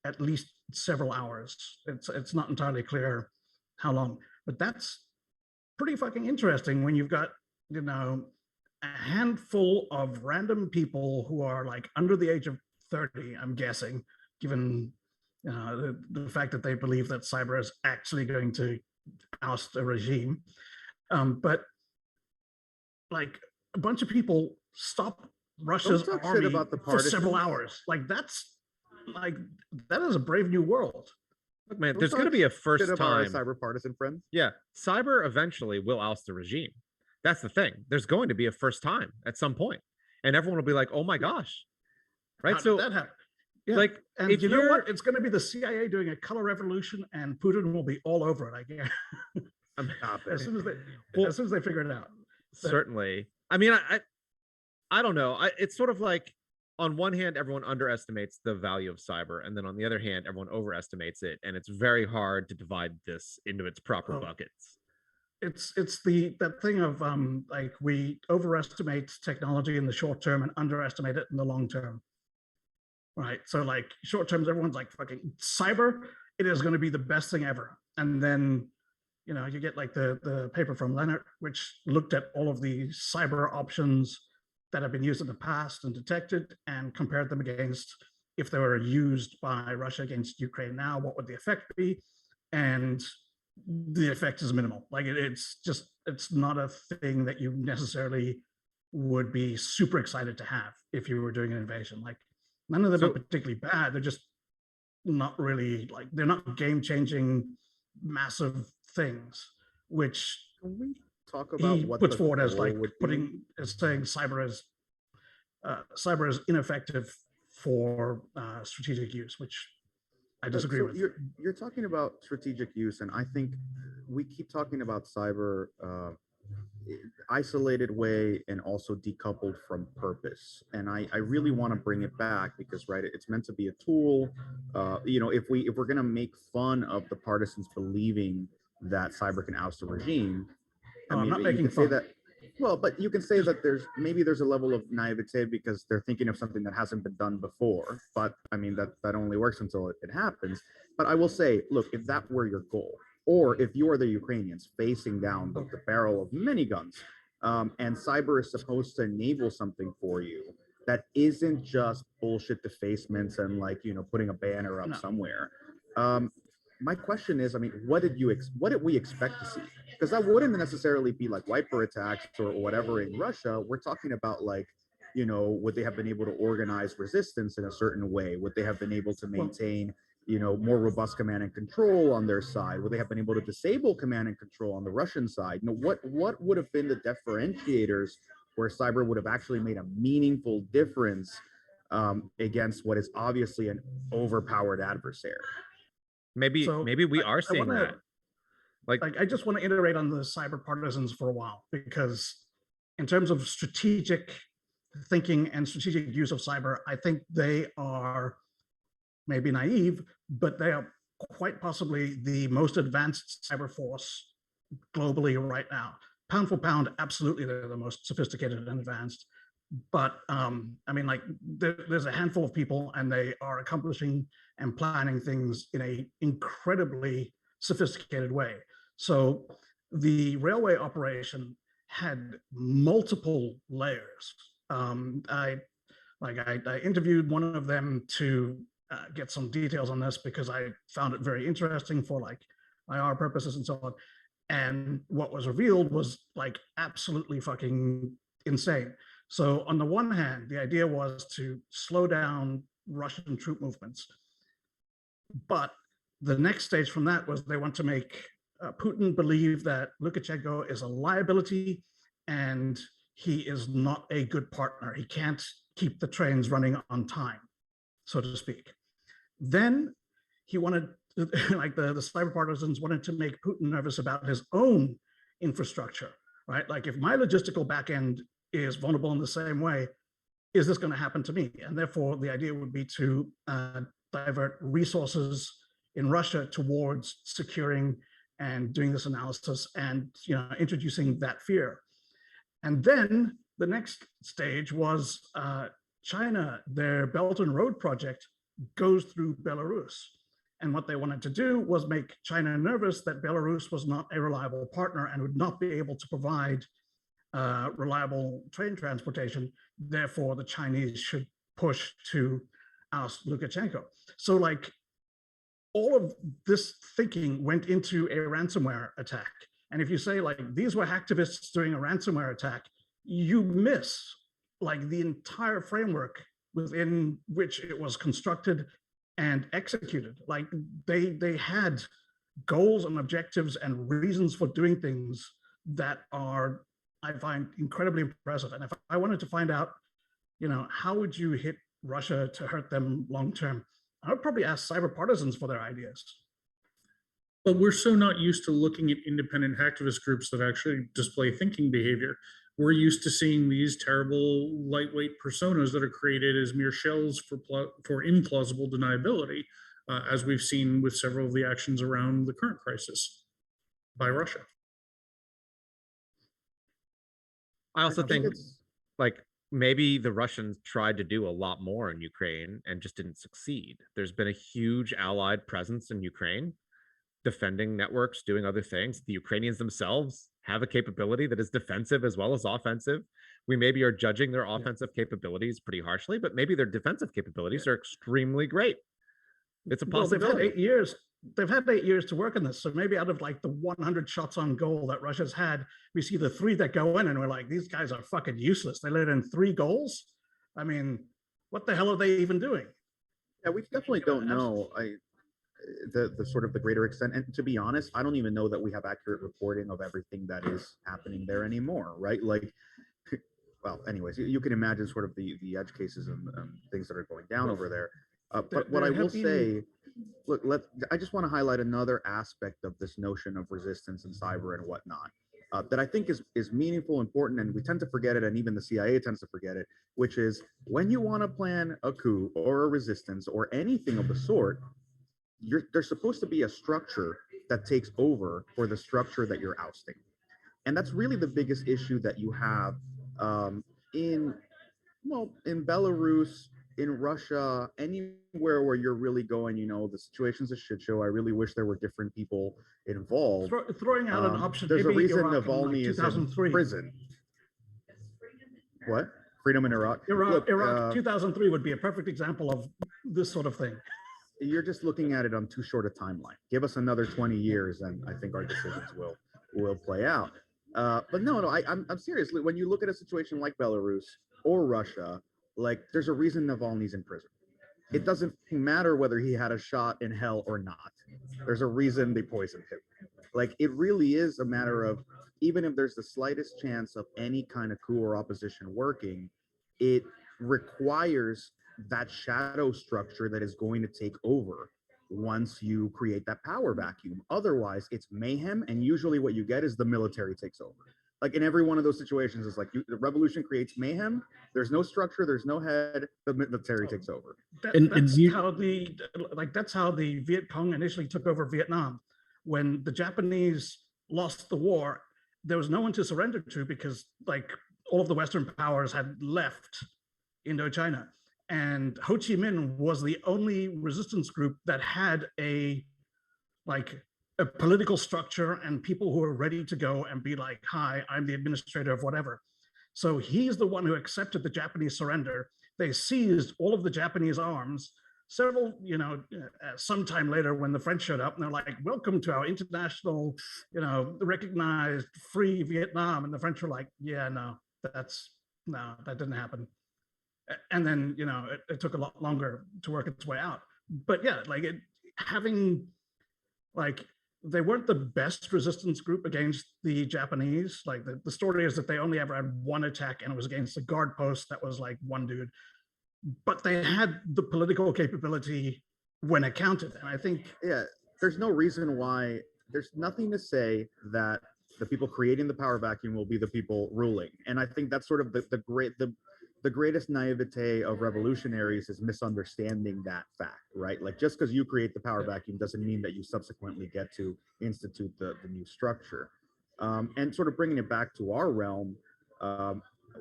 at least several hours. It's not entirely clear how long, but that's pretty fucking interesting when you've got, you know, a handful of random people who are like under the age of 30, I'm guessing, given the fact that they believe that cyber is actually going to oust a regime. But like a bunch of people stop Russia's army for several hours. Like that is a brave new world. Look, man, there's going to be a first time. Cyber partisan friends. Yeah, cyber eventually will oust the regime. That's the thing. There's going to be a first time at some point, and everyone will be like, "Oh my gosh!" Right? How did that happen? Yeah. Like, and you know what? It's going to be the CIA doing a color revolution, and Putin will be all over it. I guess. As soon as they figure it out. Certainly. I mean, I don't know. It's sort of like, on one hand, everyone underestimates the value of cyber, and then on the other hand, everyone overestimates it, and it's very hard to divide this into its proper buckets. It's that thing of like we overestimate technology in the short term and underestimate it in the long term. Right. So like short terms, everyone's like fucking cyber, it is going to be the best thing ever. And then, you know, you get like the paper from Leonard, which looked at all of the cyber options that have been used in the past and detected and compared them against if they were used by Russia against Ukraine now, what would the effect be? And the effect is minimal. Like it's not a thing that you necessarily would be super excited to have if you were doing an invasion. Like none of them are particularly bad. They're just not really like, they're not game-changing massive things, which can we talk about what puts forward as like saying cyber is ineffective for strategic use, which I disagree with. You're talking about strategic use, and I think we keep talking about cyber isolated way and also decoupled from purpose. And I really want to bring it back because, right, it's meant to be a tool. You know, if we're going to make fun of the partisans believing that cyber can oust a regime, I'm not making fun. Say that. Well, but you can say that there's a level of naivete because they're thinking of something that hasn't been done before. But I mean, that only works until it happens. But I will say, look, if that were your goal, or if you are the Ukrainians facing down the barrel of many guns, and cyber is supposed to enable something for you that isn't just bullshit defacements and like, you know, putting a banner up somewhere. My question is, I mean, what did we expect to see? Because that wouldn't necessarily be like wiper attacks or whatever in Russia. We're talking about like, would they have been able to organize resistance in a certain way? Would they have been able to maintain, more robust command and control on their side? Would they have been able to disable command and control on the Russian side? What would have been the differentiators where cyber would have actually made a meaningful difference against what is obviously an overpowered adversary? Maybe we are seeing that. Like, I just want to iterate on the cyber partisans for a while, because in terms of strategic thinking and strategic use of cyber, I think they are maybe naive, but they are quite possibly the most advanced cyber force globally right now. Pound for pound, absolutely, they're the most sophisticated and advanced. But I mean, like, there's a handful of people, and they are accomplishing and planning things in a incredibly sophisticated way. So the railway operation had multiple layers. I interviewed one of them to get some details on this, because I found it very interesting for like IR purposes and so on. And what was revealed was like absolutely fucking insane. So on the one hand, the idea was to slow down Russian troop movements. But the next stage from that was they want to make Putin believe that Lukashenko is a liability and he is not a good partner. He can't keep the trains running on time, so to speak. Then he wanted, like the cyber partisans wanted to make Putin nervous about his own infrastructure, right? Like, if my logistical backend is vulnerable in the same way, is this going to happen to me? And therefore, the idea would be to divert resources in Russia towards securing and doing this analysis and introducing that fear. And then the next stage was China. Their Belt and Road project goes through Belarus. And what they wanted to do was make China nervous that Belarus was not a reliable partner and would not be able to provide reliable train transportation. Therefore, the Chinese should push to oust Lukashenko. So like, all of this thinking went into a ransomware attack. And if you say like, these were hacktivists doing a ransomware attack, you miss like the entire framework within which it was constructed and executed. Like, they had goals and objectives and reasons for doing things that are, I find, incredibly impressive. And if I wanted to find out, how would you hit Russia to hurt them long term, I would probably ask cyber partisans for their ideas. But we're so not used to looking at independent hacktivist groups that actually display thinking behavior. We're used to seeing these terrible lightweight personas that are created as mere shells for implausible deniability, as we've seen with several of the actions around the current crisis by Russia. I also think like, maybe the Russians tried to do a lot more in Ukraine and just didn't succeed. There's been a huge allied presence in Ukraine, defending networks, doing other things. The Ukrainians themselves have a capability that is defensive as well as offensive. We maybe are judging their offensive capabilities pretty harshly, but maybe their defensive capabilities are extremely great. It's a possibility. Well, they've had 8 years to work on this. So maybe out of like the 100 shots on goal that Russia's had, we see the 3 that go in and we're like, these guys are fucking useless. They let in 3 goals. I mean, what the hell are they even doing? Yeah, we definitely don't know the sort of the greater extent. And to be honest, I don't even know that we have accurate reporting of everything that is happening there anymore, right? Like, well, anyways, you can imagine sort of the edge cases and things that are going down over there. But what I will say, look, I just want to highlight another aspect of this notion of resistance and cyber and whatnot that I think is meaningful, important, and we tend to forget it, and even the CIA tends to forget it, which is when you want to plan a coup or a resistance or anything of the sort, there's supposed to be a structure that takes over for the structure that you're ousting. And that's really the biggest issue that you have in Belarus, in Russia, anywhere where you're really going, the situation's a shit show. I really wish there were different people involved. Throwing out an option. There's a reason Navalny is in prison. What? Freedom in Iraq? Iraq 2003 would be a perfect example of this sort of thing. You're just looking at it on too short a timeline. Give us another 20 years and I think our decisions will play out. But no, I'm seriously, when you look at a situation like Belarus or Russia, like there's a reason Navalny's in prison. It doesn't matter whether he had a shot in hell or not. There's a reason they poisoned him. Like it really is a matter of, even if there's the slightest chance of any kind of coup or opposition working, it requires that shadow structure that is going to take over once you create that power vacuum. Otherwise, it's mayhem, and usually what you get is the military takes over. Like in every one of those situations, it's like the revolution creates mayhem. There's no structure, there's no head. The military takes over. That's how the Viet Cong initially took over Vietnam. When the Japanese lost the war, there was no one to surrender to because like all of the Western powers had left Indochina. And Ho Chi Minh was the only resistance group that had a political structure and people who were ready to go and be like, hi, I'm the administrator of whatever. So he's the one who accepted the Japanese surrender. They seized all of the Japanese arms. Sometime later when the French showed up and they're like, welcome to our international, recognized free Vietnam. And the French were like, yeah, that didn't happen. And then, it took a lot longer to work its way out. But yeah, they weren't the best resistance group against the Japanese. Like the story is that they only ever had one attack and it was against a guard post that was like one dude. But they had the political capability when it counted. And I think, yeah, there's no reason why, there's nothing to say that the people creating the power vacuum will be the people ruling. And I think that's sort of the greatest naivete of revolutionaries is misunderstanding that fact, right? Like just because you create the power vacuum doesn't mean that you subsequently get to institute the new structure. And sort of bringing it back to our realm,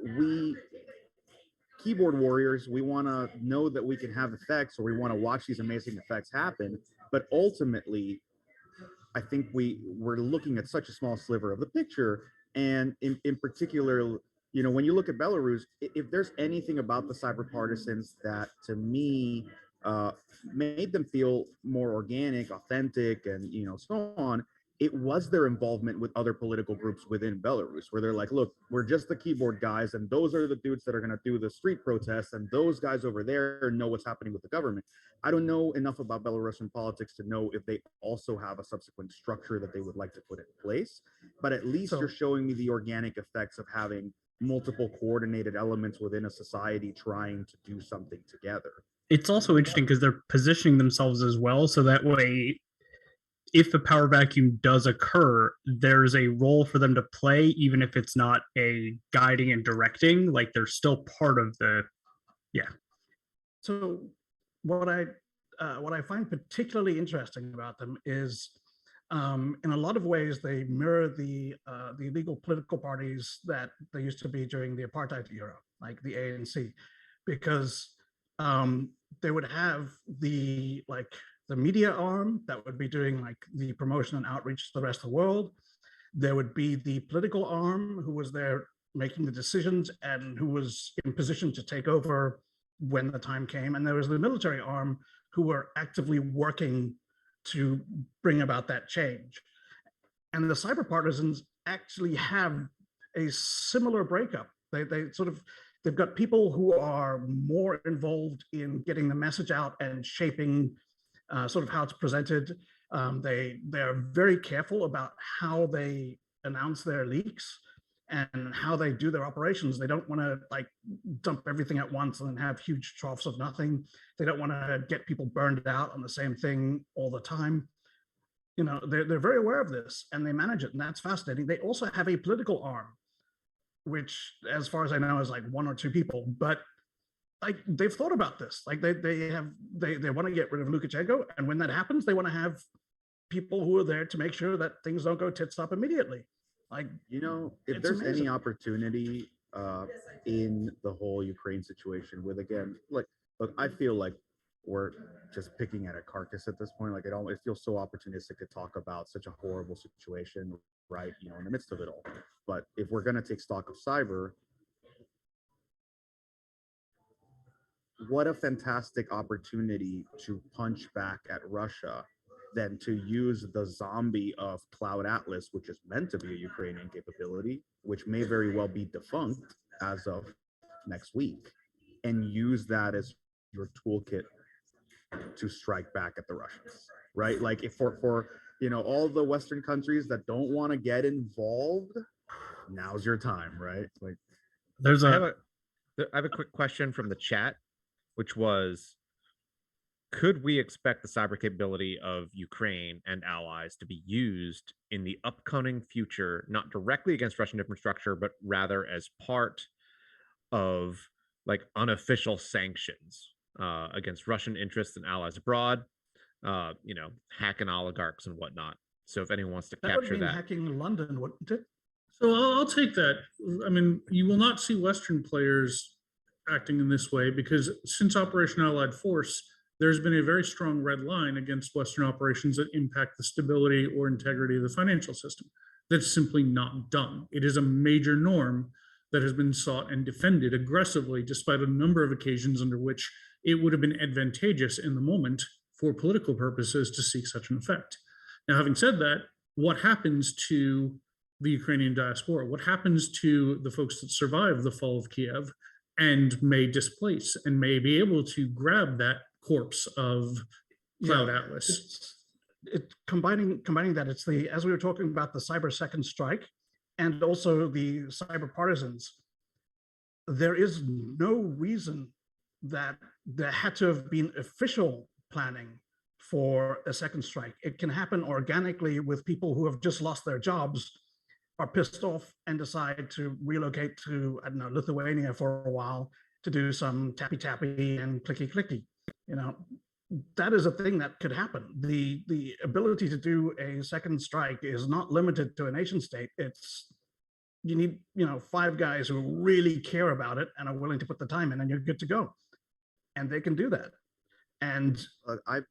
we keyboard warriors, we want to know that we can have effects, or we want to watch these amazing effects happen. But ultimately, I think we're looking at such a small sliver of the picture. And in particular, when you look at Belarus, if there's anything about the cyber partisans that to me made them feel more organic, authentic, and so on, it was their involvement with other political groups within Belarus, where they're like, look, we're just the keyboard guys, and those are the dudes that are going to do the street protests, and those guys over there know what's happening with the government. I don't know enough about Belarusian politics to know if they also have a subsequent structure that they would like to put in place, but at least you're showing me the organic effects of having multiple coordinated elements within a society trying to do something together. It's also interesting because they're positioning themselves as well, so that way if the power vacuum does occur, there's a role for them to play, even if it's not a guiding and directing. Like they're still part of the, yeah. So what I find particularly interesting about them is, in a lot of ways, they mirror the illegal political parties that there used to be during the apartheid era, like the ANC, because they would have the media arm that would be doing like the promotion and outreach to the rest of the world. There would be the political arm who was there making the decisions and who was in position to take over when the time came. And there was the military arm who were actively working to bring about that change. And the cyber partisans actually have a similar breakup. They've got people who are more involved in getting the message out and shaping sort of how it's presented. They're very careful about how they announce their leaks and how they do their operations. They don't want to dump everything at once and have huge troughs of nothing. They don't want to get people burned out on the same thing all the time. They're very aware of this and they manage it, and that's fascinating. They also have a political arm, which, as far as I know, is like one or two people, but they've thought about this. They want to get rid of Lukashenko, and when that happens, they want to have people who are there to make sure that things don't go tits up immediately. If there's amazing. Any opportunity in the whole Ukraine situation with, again, look, I feel like we're just picking at a carcass at this point. It feels so opportunistic to talk about such a horrible situation, right? In the midst of it all. But if we're going to take stock of cyber, what a fantastic opportunity to punch back at Russia than to use the zombie of Cloud Atlas, which is meant to be a Ukrainian capability, which may very well be defunct as of next week and use that as your toolkit to strike back at the Russians, right? Like if for all the Western countries that don't want to get involved, now's your time, right? Like I have a quick question from the chat, which was, could we expect the cyber capability of Ukraine and allies to be used in the upcoming future, not directly against Russian infrastructure, but rather as part of like unofficial sanctions against Russian interests and allies abroad, hacking oligarchs and whatnot? So if anyone wants to That capture would mean that. hacking London, wouldn't it? So I'll take that. I mean, you will not see Western players acting in this way because since Operation Allied Force, there's been a very strong red line against Western operations that impact the stability or integrity of the financial system. That's simply not done. It is a major norm that has been sought and defended aggressively, despite a number of occasions under which it would have been advantageous in the moment for political purposes to seek such an effect. Now, having said that, what happens to the Ukrainian diaspora? What happens to the folks that survive the fall of Kiev and may displace and may be able to grab that corpse of Cloud Atlas? Combining that, it's as we were talking about the cyber second strike and also the cyber partisans, there is no reason that there had to have been official planning for a second strike. It can happen organically with people who have just lost their jobs, are pissed off, and decide to relocate to, I don't know, Lithuania for a while to do some tappy and clicky. That is a thing that could happen. The ability to do a second strike is not limited to a nation state. You need 5 guys who really care about it and are willing to put the time in, and you're good to go. And they can do that. And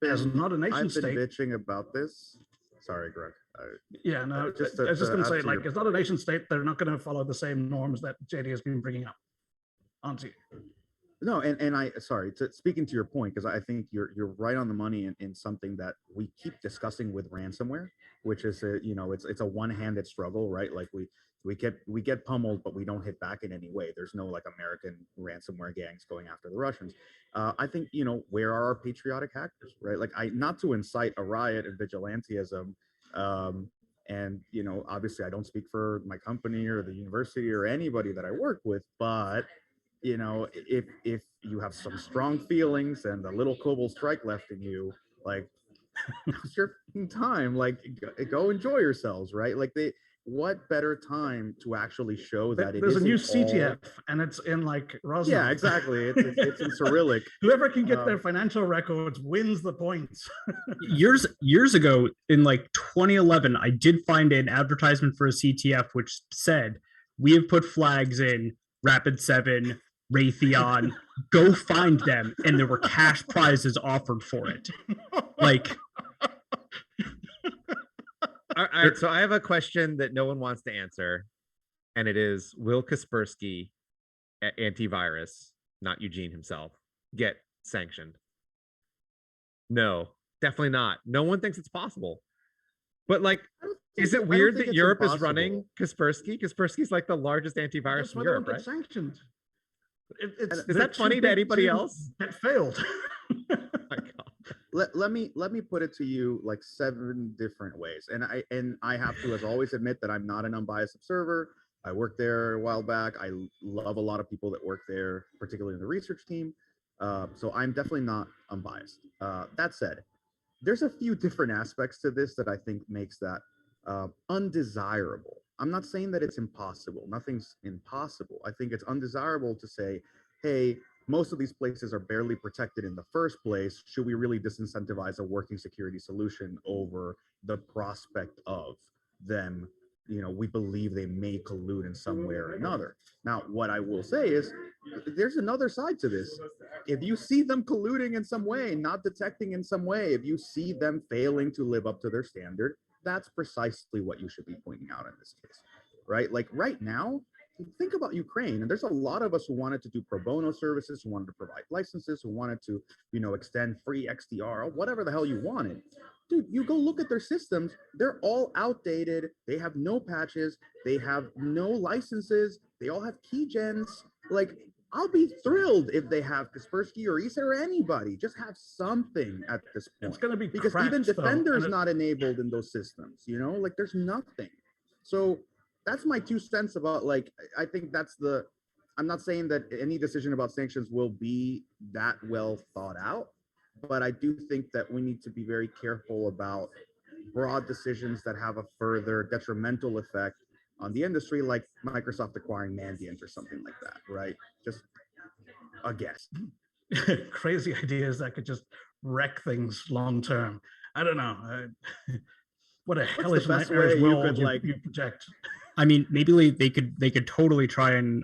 as not a nation state, I've been bitching about this. Sorry, Greg. I was just going to say, like, it's not a nation state. They're not going to follow the same norms that JD has been bringing up onto you. No, speaking to your point, because I think you're right on the money in something that we keep discussing with ransomware, which is it's a one-handed struggle, right? Like we get pummeled, but we don't hit back in any way. There's no like American ransomware gangs going after the Russians. I think where are our patriotic hackers, right? Like not to incite a riot and vigilantism, and obviously I don't speak for my company or the university or anybody that I work with, but if you have some strong feelings and a little Cobalt Strike left in you, like now's your time. Like go enjoy yourselves, right? Like what better time to actually show that there's a new CTF and it's in like Rosneft. Yeah, exactly. It's in Cyrillic. Whoever can get their financial records wins the points. years ago in like 2011, I did find an advertisement for a CTF which said, "We have put flags in Rapid7, Raytheon, go find them," and there were cash prizes offered for it. Like, all right, so I have a question that no one wants to answer, and it is: will Kaspersky antivirus, not Eugene himself, get sanctioned? No, definitely not. No one thinks it's possible. But like, is it weird that Europe is running Kaspersky? Kaspersky's like the largest antivirus in Europe, right? Sanctioned. Is that funny to anybody else? It failed. My God. Let me put it to you like 7 different ways, and I have to, as always, admit that I'm not an unbiased observer. I worked there a while back. I love a lot of people that work there, particularly in the research team. So I'm definitely not unbiased. That said, there's a few different aspects to this that I think makes that undesirable. I'm not saying that it's impossible. Nothing's impossible. I think it's undesirable to say, hey, most of these places are barely protected in the first place. Should we really disincentivize a working security solution over the prospect of them? We believe they may collude in some way or another. Now, what I will say is there's another side to this. If you see them colluding in some way, not detecting in some way, if you see them failing to live up to their standard, that's precisely what you should be pointing out in this case, right? Like right now, think about Ukraine, and there's a lot of us who wanted to do pro bono services, who wanted to provide licenses, who wanted to, extend free XDR, whatever the hell you wanted. Dude, you go look at their systems, they're all outdated. They have no patches. They have no licenses. They all have key gens. Like, I'll be thrilled if they have Kaspersky or ESA or anybody. Just have something at this point. It's going to be because cracked, even Defender's though, not enabled in those systems. You know, like there's nothing. So that's my 2 cents about, like, I think that's the. I'm not saying that any decision about sanctions will be that well thought out, but I do think that we need to be very careful about broad decisions that have a further detrimental effect on the industry, like Microsoft acquiring Mandiant or something like that, right? Just a guess. crazy ideas that could just wreck things long term. I don't know. What a hellish nightmare world you project. I mean, maybe they could totally try and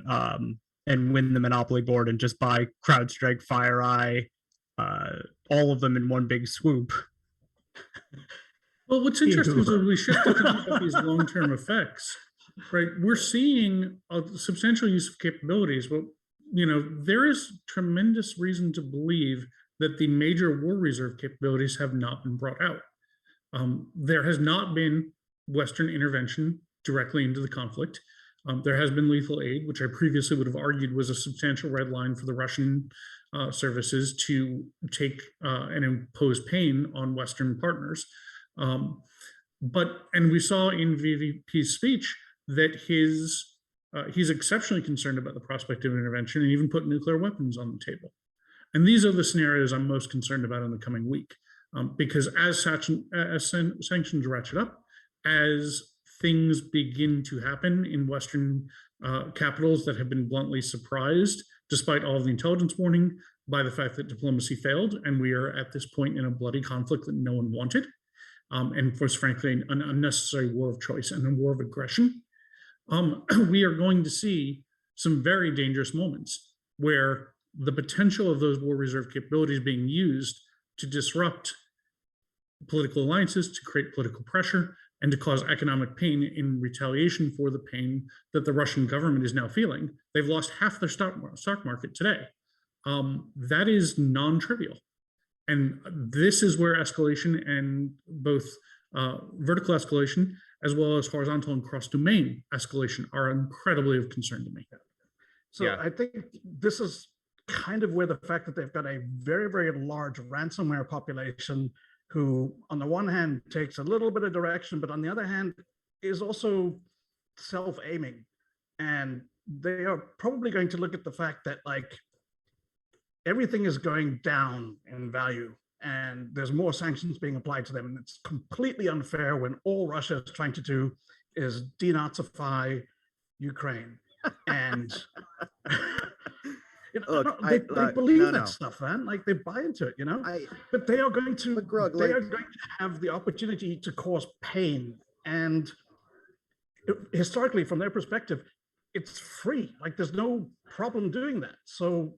win the Monopoly board and just buy CrowdStrike, FireEye, all of them in one big swoop. Well, what's interesting is when we shift to think about these long-term effects, right? We're seeing a substantial use of capabilities, but there is tremendous reason to believe that the major war reserve capabilities have not been brought out. There has not been Western intervention directly into the conflict. There has been lethal aid, which I previously would have argued was a substantial red line for the Russian services to take and impose pain on Western partners. And we saw in VVP's speech that he's exceptionally concerned about the prospect of intervention and even put nuclear weapons on the table. And these are the scenarios I'm most concerned about in the coming week, because as sanctions ratchet up, as things begin to happen in Western capitals that have been bluntly surprised, despite all of the intelligence warning, by the fact that diplomacy failed, and we are at this point in a bloody conflict that no one wanted, and was frankly an unnecessary war of choice and a war of aggression. We are going to see some very dangerous moments where the potential of those war reserve capabilities being used to disrupt political alliances, to create political pressure, and to cause economic pain in retaliation for the pain that the Russian government is now feeling. They've lost half their stock market today. That is non-trivial. And this is where escalation, and both vertical escalation as well as horizontal and cross-domain escalation, are incredibly of concern to me. So yeah. I think this is kind of where the fact that they've got a very, very large ransomware population who, on the one hand, takes a little bit of direction, but on the other hand, is also self-aiming. And they are probably going to look at the fact that, like, everything is going down in value and there's more sanctions being applied to them. And it's completely unfair when all Russia is trying to do is denazify Ukraine. And Look, they believe that stuff, man. Like, they buy into it, but they are going to are going to have the opportunity to cause pain. And historically, from their perspective, it's free. Like, there's no problem doing that. So,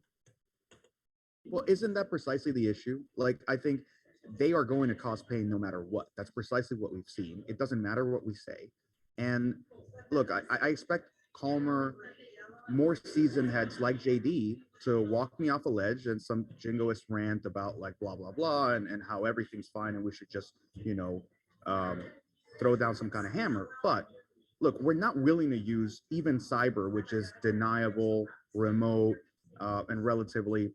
well, isn't that precisely the issue? Like, I think they are going to cause pain no matter what. That's precisely what we've seen. It doesn't matter what we say. And look, I expect calmer, more seasoned heads like JD to walk me off a ledge and some jingoist rant about, like, blah, blah, blah, and how everything's fine and we should just, throw down some kind of hammer. But look, we're not willing to use even cyber, which is deniable, remote, and relatively,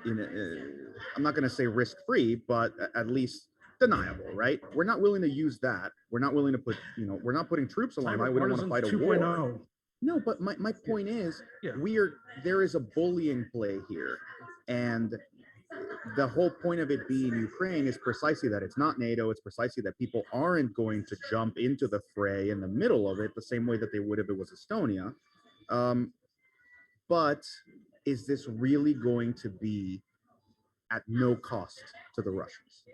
I'm not going to say risk-free, but at least deniable, right? We're not willing to use that. We're not willing to put, we're not putting troops on the line. We don't want to fight a war. No, but my point is, there is a bullying play here. And the whole point of it being Ukraine is precisely that. It's not NATO. It's precisely that people aren't going to jump into the fray in the middle of it the same way that they would if it was Estonia. But is this really going to be at no cost to the Russians?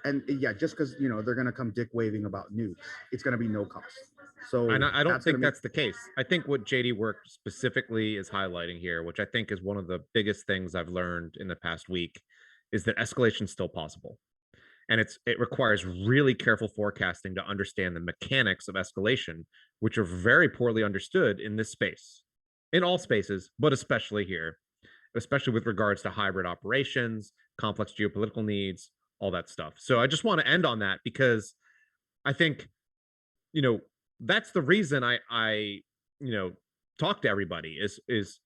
And yeah, just because, they're going to come dick waving about nukes, it's going to be no cost. So and I don't think that's the case. I think what JD Work specifically is highlighting here, which I think is one of the biggest things I've learned in the past week, is that escalation is still possible. And it requires really careful forecasting to understand the mechanics of escalation, which are very poorly understood in this space, in all spaces, but especially here, especially with regards to hybrid operations, complex geopolitical needs, all that stuff. So I just want to end on that because I think, that's the reason I talk to everybody is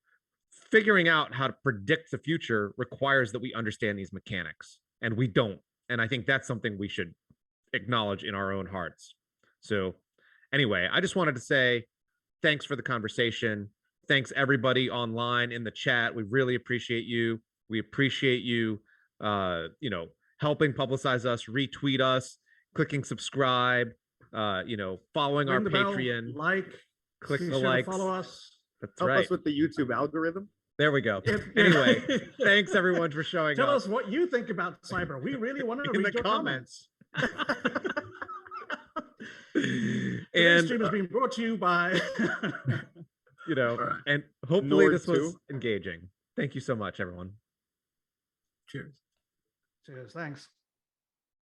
figuring out how to predict the future requires that we understand these mechanics, and we don't. And I think that's something we should acknowledge in our own hearts. So anyway, I just wanted to say thanks for the conversation. Thanks everybody online in the chat. We really appreciate you. We appreciate you, helping publicize us, retweet us, clicking subscribe, following our Patreon, click the likes, follow us. That's Help right. us with the YouTube algorithm. There we go. Anyway, thanks everyone for showing Tell up. us what you think about cyber. We really want to in read the your comments. Today's stream is being brought to you by and hopefully Nord this was 2. engaging. Thank you so much, everyone. Cheers. Cheers. Thanks.